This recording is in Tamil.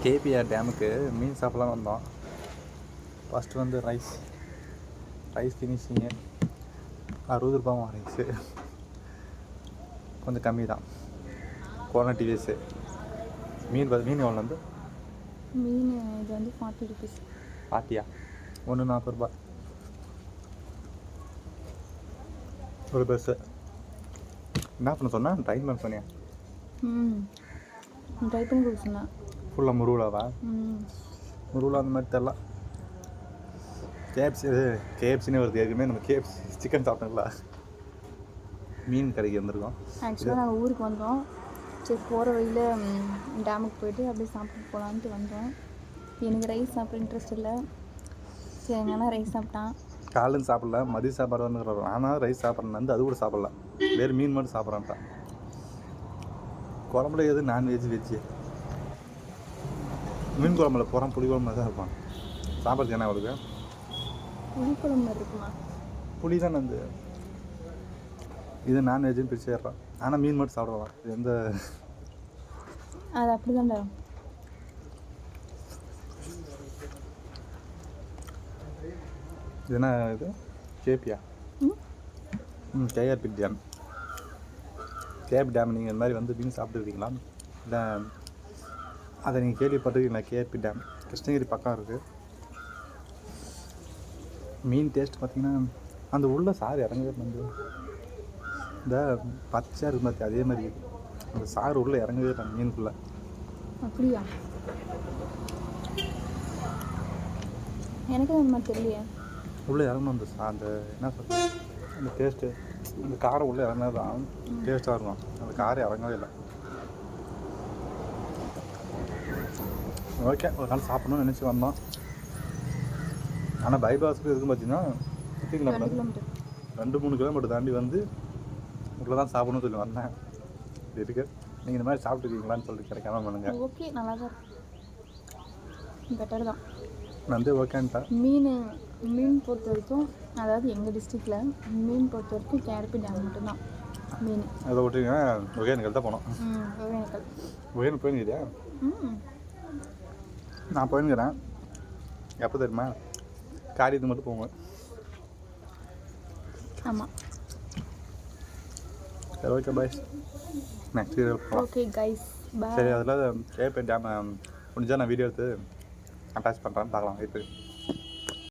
கேபிஆர் டேமுக்கு மீன் சாப்பிடலாம் வந்தோம். ஃபஸ்ட்டு வந்து ரைஸ் ஃபினிஷிங்கு 60 ரூபாவும் ரைஸு கொஞ்சம் கம்மி தான், குவாலிட்டி வைஸு. மீன் எவ்வளோ வந்து மீன் இது வந்து 40 ருபீஸ். 40யா? ஒன்று 40 ரூபா ஒரு பஸ்ஸு. என்ன பண்ண சொன்னால் ட்ரை பண்ண சொன்னியா? ட்ரை பண்ணி கொடுக்க சொன்னேன். ஃபுல்லாக முருகலாவா? முருகலா அந்த மாதிரி தெரில. கேஎஃப்சினே வருது. ஏற்கனவே நம்ம கேஎஃப்சி சிக்கன் சாப்பிட்டோங்களா, மீன் கடைக்கு வந்திருக்கோம். ஆக்சுவலாக நாங்கள் ஊருக்கு வந்தோம். சரி போகிற வழியில் டேமுக்கு போய்ட்டு அப்படியே சாப்பிட்டு போகலான்ட்டு வந்தோம். எனக்கு ரைஸ் சாப்பிட இன்ட்ரெஸ்ட் இல்லை. சரி எங்கன்னா ரைஸ் சாப்பிட்டான். காலையில் சாப்பிடல, மதியம் சாப்பாடு வந்துடுறோம். ஆனால் ரைஸ் சாப்பிட்றேன் வந்து அது கூட சாப்பிடல, வேறு மீன் மட்டும் சாப்பிட்றான்ட்டான். குழம்புல எது நான்வெஜ் வெஜ்ஜு? மீன் குழம்புல போகிறான், புளி குழம்புல தான் இருப்பான். சாப்பிட்றதுக்கு என்ன அவளுக்கு? புளி குழம்பு இருக்குமா? புளி தான் வந்து இது நான்வெஜ்ஜுன்னு பிரிச்சுடுறான். ஆனால் மீன் மட்டும் சாப்பிடுவான். இது எந்த அது அப்படி தான்டா. இது என்ன இது? கேபியா? KRP dam. கேஆர்பி டேம் நீங்கள் இந்த மாதிரி வந்து மீன் சாப்பிட்டுருக்கீங்களா? இல்லை அதை நீங்கள் கேள்விப்பட்டிருக்கீங்களா? கேஆர்பி டேம் கிருஷ்ணகிரி பக்கம் இருக்குது. மீன் டேஸ்ட் பார்த்திங்கன்னா அந்த உள்ள சாறு இறங்கவே வந்து இந்த பச்சை இருக்கு மாதிரி அதே மாதிரி அந்த சாறு உள்ளே இறங்கவே இல்லை மீனுக்குள்ளே. அப்படியா? எனக்கு அந்த மாதிரி தெரியலையே. உள்ளே இறங்கணும் அந்த என்ன சொல்கிறது, அந்த டேஸ்ட்டு, அந்த காரம் உள்ளே இறங்கினது தான் டேஸ்ட்டாக இருக்கும். அந்த காரம் இறங்கவே இல்லை. ஓகே, ஒரு நாள் சாப்பிட்ணும்னு நினச்சி வந்தோம். ஆனால் பைபாஸுக்கு இதுக்கு பார்த்தீங்கன்னா 2-3 கிலோமீட்டர் தாண்டி வந்து உங்களை தான் சாப்பிடணும்னு சொல்லி வந்தேன். இது இருக்குது. நீங்கள் இந்த மாதிரி சாப்பிட்டுருக்கீங்களான்னு சொல்லிட்டு கிடைக்காம பண்ணுங்க. ஓகே, நல்லா தான் பெட்டர் தான் வந்து ஓகேன்ட்டா. மீன் பொறுத்த வரைக்கும், அதாவது எங்கள் டிஸ்ட்ரிக்டில் மீன் பொறுத்த வரைக்கும் கேஆர்பி டேம் மட்டும்தான் மீன். அதை விட்டுங்க, ஒகேனக்கல் தான் போனோம். ஒகேனக்கல் போயிருக்கிறியா? நான் போயிருக்கிறேன். எப்போ தெரியுமா? காரியத்துக்கு மட்டும் போவேன். ஆமாம். சரி, ஓகே பாய். நெக்ஸ்ட் வீடியோ போகலாம். ஓகே கைஸ், பாய். சரி, அதில் கேஆர்பி டேம் முடிஞ்சால் நான் வீடியோ எடுத்து அட்டாச் பண்ணுறேன்னு பார்க்கலாம். இப்போ